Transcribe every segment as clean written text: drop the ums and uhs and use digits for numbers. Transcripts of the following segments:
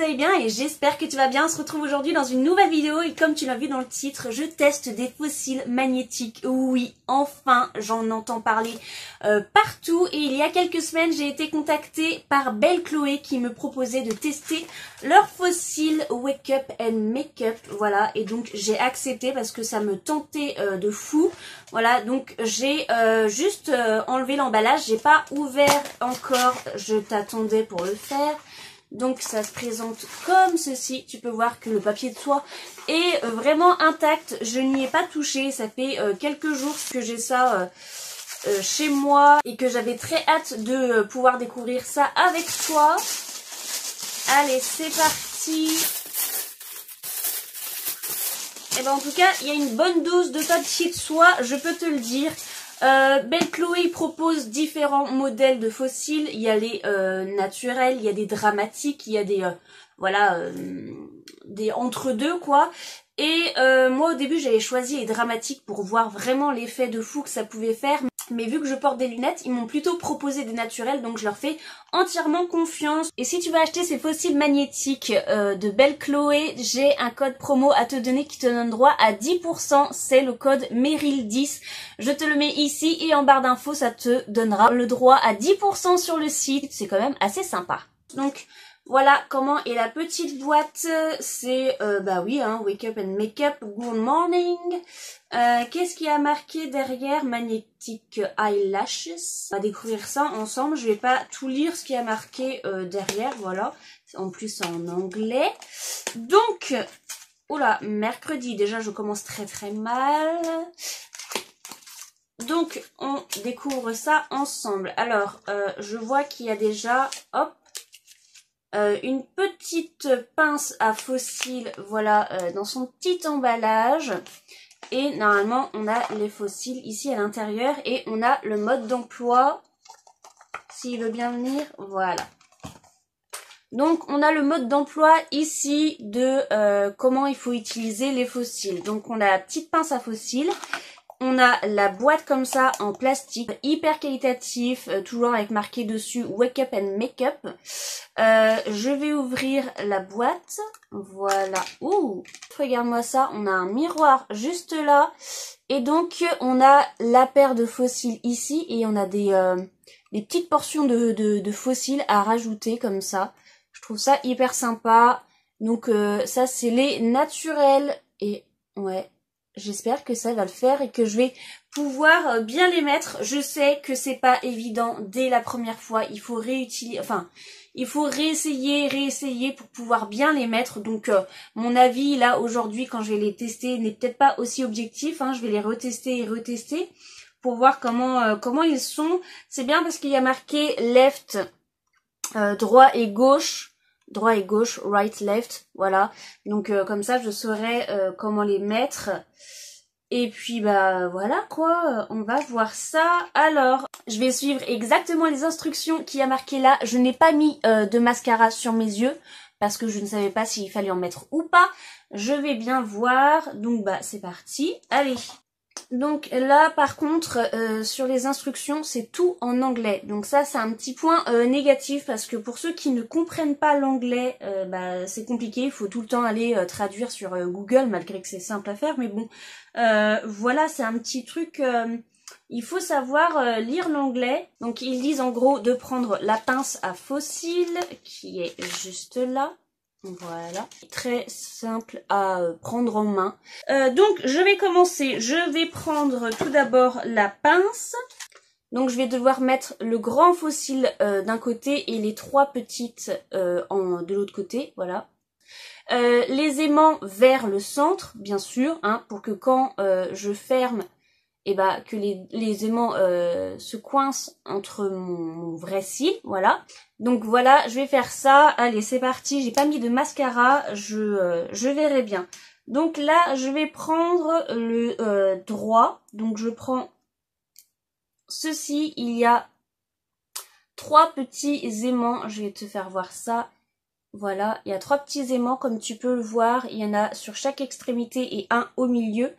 allez bien et j'espère que tu vas bien. On se retrouve aujourd'hui dans une nouvelle vidéo et comme tu l'as vu dans le titre, je teste des fossiles magnétiques. Oui, enfin, j'en entends parler partout et il y a quelques semaines, j'ai été contactée par Belle Chloé qui me proposait de tester leurs fossiles Wake Up and Make Up. Voilà, et donc j'ai accepté parce que ça me tentait de fou. Voilà, donc j'ai juste enlevé l'emballage, j'ai pas ouvert encore, je t'attendais pour le faire. Donc ça se présente comme ceci, tu peux voir que le papier de soie est vraiment intact, je n'y ai pas touché, ça fait quelques jours que j'ai ça chez moi et que j'avais très hâte de pouvoir découvrir ça avec toi. Allez, c'est parti. Et ben en tout cas, il y a une bonne dose de papier de soie, je peux te le dire. Belle Chloé propose différents modèles de fossiles. Il y a les naturels, il y a des dramatiques, il y a des voilà, des entre-deux quoi. Et moi au début j'avais choisi les dramatiques pour voir vraiment l'effet de fou que ça pouvait faire. Mais vu que je porte des lunettes, ils m'ont plutôt proposé des naturels, donc je leur fais entièrement confiance. Et si tu veux acheter ces fossiles magnétiques de Belle Chloé, j'ai un code promo à te donner qui te donne droit à 10%. C'est le code Meryl10. Je te le mets ici et en barre d'infos, ça te donnera le droit à 10% sur le site. C'est quand même assez sympa. Donc voilà comment est la petite boîte. C'est bah oui, hein, Wake Up and Make Up, Good Morning. Qu'est-ce qui a marqué derrière? Magnetic Eyelashes. On va découvrir ça ensemble. Je vais pas tout lire ce qui a marqué derrière, voilà. En plus en anglais. Donc, oula, mercredi. Déjà, je commence très mal. Donc, on découvre ça ensemble. Alors, je vois qu'il y a déjà, hop, une petite pince à fossiles, voilà, dans son petit emballage. Et normalement, on a les fossiles ici à l'intérieur et on a le mode d'emploi, s'il veut bien venir, voilà. Donc, on a le mode d'emploi ici de comment il faut utiliser les fossiles. Donc, on a la petite pince à fossiles. On a la boîte comme ça en plastique, hyper qualitatif, toujours avec marqué dessus Wake Up and Make Up. Je vais ouvrir la boîte, voilà. Ouh, regarde-moi ça, on a un miroir juste là. Et donc, on a la paire de fossiles ici et on a des petites portions de fossiles à rajouter comme ça. Je trouve ça hyper sympa. Donc, ça, c'est les naturels et ouais. J'espère que ça va le faire et que je vais pouvoir bien les mettre. Je sais que c'est pas évident dès la première fois. Il faut réutiliser, enfin, il faut réessayer pour pouvoir bien les mettre. Donc, mon avis là aujourd'hui quand je vais les tester n'est peut-être pas aussi objectif. Hein. Je vais les retester et retester pour voir comment ils sont. C'est bien parce qu'il y a marqué left, droit et gauche. Droit et gauche, right, left, voilà. Donc comme ça, je saurai comment les mettre. Et puis bah voilà quoi, on va voir ça. Alors, je vais suivre exactement les instructions qu'il y a marquées là. Je n'ai pas mis de mascara sur mes yeux parce que je ne savais pas s'il fallait en mettre ou pas. Je vais bien voir. Donc bah c'est parti. Allez. Donc là par contre sur les instructions c'est tout en anglais, donc ça c'est un petit point négatif parce que pour ceux qui ne comprennent pas l'anglais bah, c'est compliqué, il faut tout le temps aller traduire sur Google malgré que c'est simple à faire, mais bon voilà, c'est un petit truc, il faut savoir lire l'anglais. Donc ils disent en gros de prendre la pince à fossiles qui est juste là. Voilà, très simple à prendre en main. Donc je vais commencer, je vais prendre tout d'abord la pince. Donc je vais devoir mettre le grand fossile d'un côté et les trois petites de l'autre côté, voilà. Les aimants vers le centre, bien sûr, hein, pour que quand je ferme, et bah que les aimants se coincent entre mon vrai cil, voilà. Donc voilà, je vais faire ça. Allez, c'est parti. J'ai pas mis de mascara, je verrai bien. Donc là, je vais prendre le droit. Donc je prends ceci. Il y a trois petits aimants. Je vais te faire voir ça. Voilà, il y a trois petits aimants comme tu peux le voir. Il y en a sur chaque extrémité et un au milieu.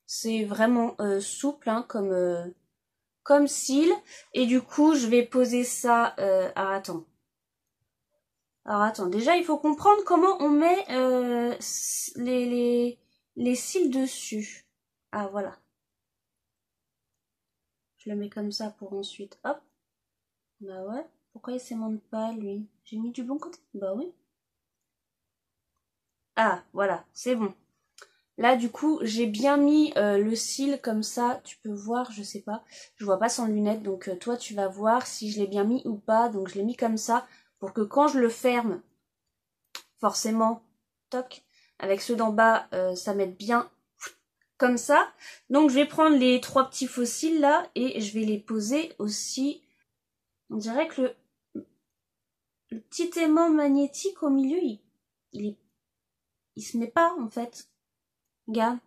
C'est vraiment souple hein, comme cils. Et du coup, je vais poser ça... attends. Alors attends, déjà il faut comprendre comment on met les cils dessus. Ah voilà. Je le mets comme ça pour ensuite, hop. Bah ouais, pourquoi il s'aimante pas lui? J'ai mis du bon côté? Bah oui. Ah voilà, c'est bon. Là du coup j'ai bien mis le cil comme ça, tu peux voir, je sais pas, je vois pas sans lunettes, donc toi tu vas voir si je l'ai bien mis ou pas, donc je l'ai mis comme ça, pour que quand je le ferme, forcément, toc, avec ceux d'en bas, ça mette bien comme ça. Donc je vais prendre les 3 petits fossiles là, et je vais les poser aussi, on dirait que le petit aimant magnétique au milieu, il se met pas en fait. Regarde,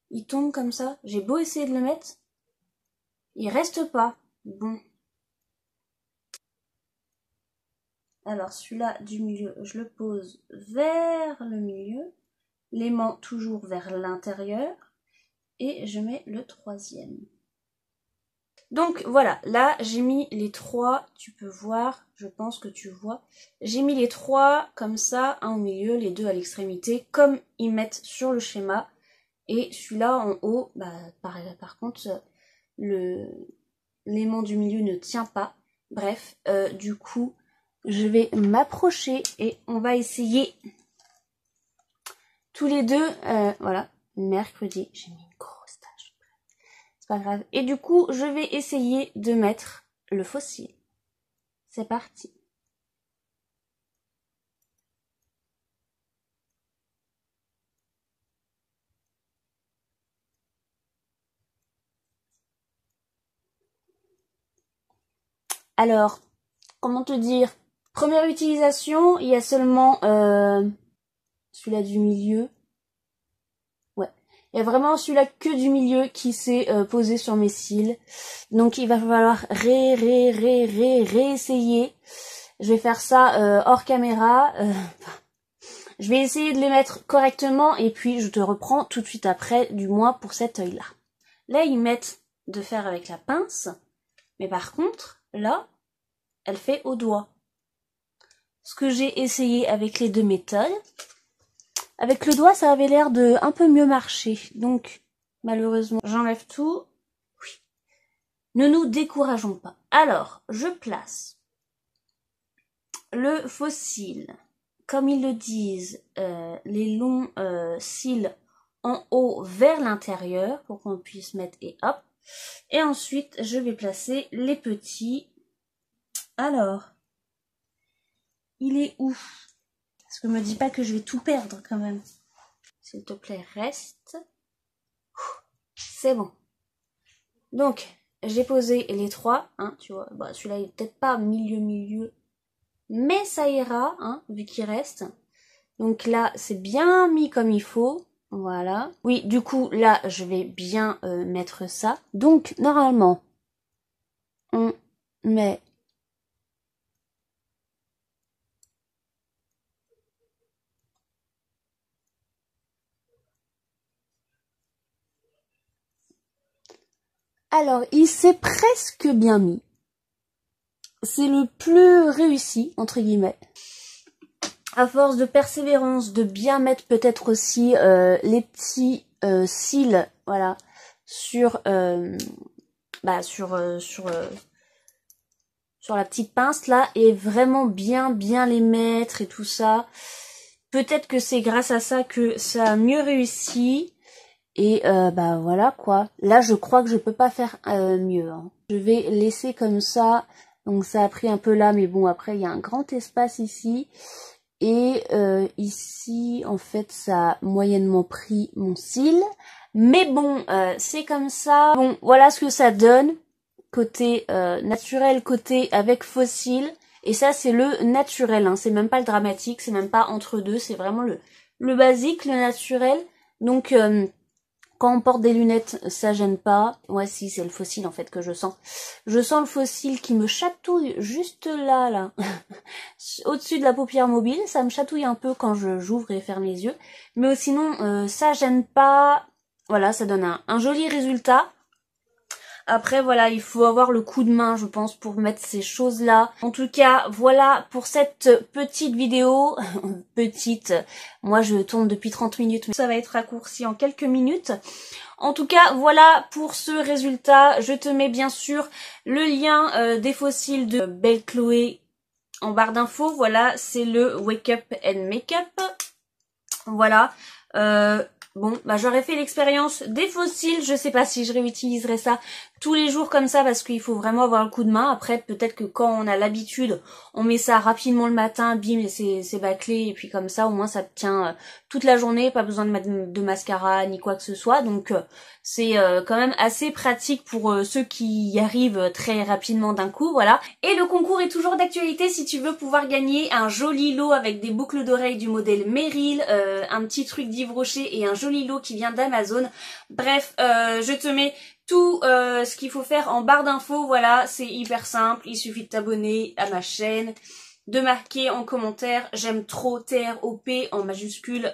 il tombe comme ça. J'ai beau essayer de le mettre, il reste pas. Bon. Alors celui-là du milieu, je le pose vers le milieu. L'aimant toujours vers l'intérieur. Et je mets le 3e. Donc voilà, là j'ai mis les 3, tu peux voir, je pense que tu vois. J'ai mis les 3 comme ça, un au milieu, les 2 à l'extrémité, comme ils mettent sur le schéma. Et celui-là en haut, bah, par contre, l'aimant du milieu ne tient pas. Bref, du coup, je vais m'approcher et on va essayer tous les deux. Voilà, mercredi, j'ai mis une grosse tache. C'est pas grave. Et du coup, je vais essayer de mettre le fossile. C'est parti. Alors, comment te dire? Première utilisation, il y a seulement celui-là du milieu. Ouais. Il y a vraiment celui-là que du milieu qui s'est posé sur mes cils. Donc il va falloir réessayer. Je vais faire ça hors caméra. Je vais essayer de les mettre correctement et puis je te reprends tout de suite après, du moins pour cet œil-là. Là, ils mettent de faire avec la pince. Mais par contre, là, elle fait au doigt. Ce que j'ai essayé avec les 2 méthodes. Avec le doigt, ça avait l'air de un peu mieux marcher. Donc, malheureusement, j'enlève tout. Oui. Ne nous décourageons pas. Alors, je place le fossile. Comme ils le disent, les longs cils en haut vers l'intérieur pour qu'on puisse mettre et hop. Et ensuite, je vais placer les petits. Alors, il est où? Parce que me dis pas que je vais tout perdre quand même. S'il te plaît, reste. C'est bon. Donc, j'ai posé les 3, hein, tu vois. Bah, celui-là, il est peut-être pas milieu, mais ça ira, hein, vu qu'il reste. Donc là, c'est bien mis comme il faut. Voilà. Oui, du coup, là, je vais bien mettre ça. Donc, normalement, on met... Alors, il s'est presque bien mis. C'est le plus réussi, entre guillemets. À force de persévérance, de bien mettre peut-être aussi les petits cils, voilà, sur la petite pince là, et vraiment bien les mettre et tout ça. Peut-être que c'est grâce à ça que ça a mieux réussi. Et bah voilà quoi. Là je crois que je peux pas faire mieux. Hein. Je vais laisser comme ça. Donc ça a pris un peu là, mais bon après il y a un grand espace ici. Et ici en fait ça a moyennement pris mon cil. Mais bon c'est comme ça. Bon voilà ce que ça donne. Côté naturel, côté avec fossile. Et ça c'est le naturel. Hein. C'est même pas le dramatique, c'est même pas entre deux. C'est vraiment le basique, le naturel. Donc... quand on porte des lunettes, ça gêne pas. Ouais, si, c'est le fossile, en fait, que je sens. Je sens le fossile qui me chatouille juste là. Au-dessus de la paupière mobile. Ça me chatouille un peu quand j'ouvre et ferme les yeux. Mais sinon, ça gêne pas. Voilà, ça donne un joli résultat. Après voilà, il faut avoir le coup de main je pense pour mettre ces choses là. En tout cas voilà pour cette petite vidéo. Petite, moi je tourne depuis 30 minutes mais ça va être raccourci en quelques minutes. En tout cas voilà pour ce résultat. Je te mets bien sûr le lien des fossiles de Belle Chloé en barre d'infos. Voilà, c'est le Wake Up and Make Up. Voilà. Bon, bah j'aurais fait l'expérience des fossiles, je sais pas si je réutiliserai ça tous les jours comme ça parce qu'il faut vraiment avoir le coup de main. Après peut-être que quand on a l'habitude, on met ça rapidement le matin, bim, c'est bâclé et puis comme ça au moins ça tient toute la journée, pas besoin de mettre de mascara ni quoi que ce soit. Donc c'est quand même assez pratique pour ceux qui y arrivent très rapidement d'un coup, voilà. Et le concours est toujours d'actualité si tu veux pouvoir gagner un joli lot avec des boucles d'oreilles du modèle Meryl, un petit truc d'Yves Rocher et un joli lot qui vient d'Amazon. Bref, je te mets tout ce qu'il faut faire en barre d'infos, voilà, c'est hyper simple, il suffit de t'abonner à ma chaîne, de marquer en commentaire j'aime trop TROP en majuscule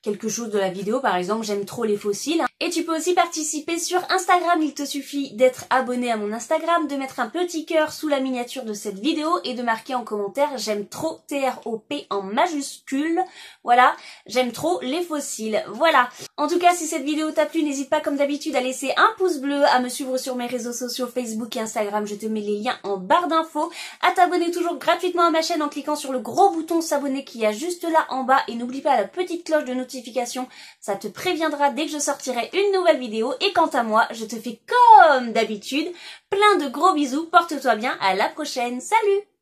quelque chose de la vidéo, par exemple j'aime trop les fossiles. Et tu peux aussi participer sur Instagram, il te suffit d'être abonné à mon Instagram, de mettre un petit cœur sous la miniature de cette vidéo et de marquer en commentaire j'aime trop TROP en majuscule. Voilà, j'aime trop les fossiles. Voilà. En tout cas, si cette vidéo t'a plu, n'hésite pas comme d'habitude à laisser un pouce bleu, à me suivre sur mes réseaux sociaux Facebook et Instagram, je te mets les liens en barre d'infos, à t'abonner toujours gratuitement à ma chaîne en cliquant sur le gros bouton s'abonner qui est juste là en bas et n'oublie pas la petite cloche de notification, ça te préviendra dès que je sortirai une nouvelle vidéo. Et quant à moi, je te fais comme d'habitude plein de gros bisous, porte-toi bien, à la prochaine, salut!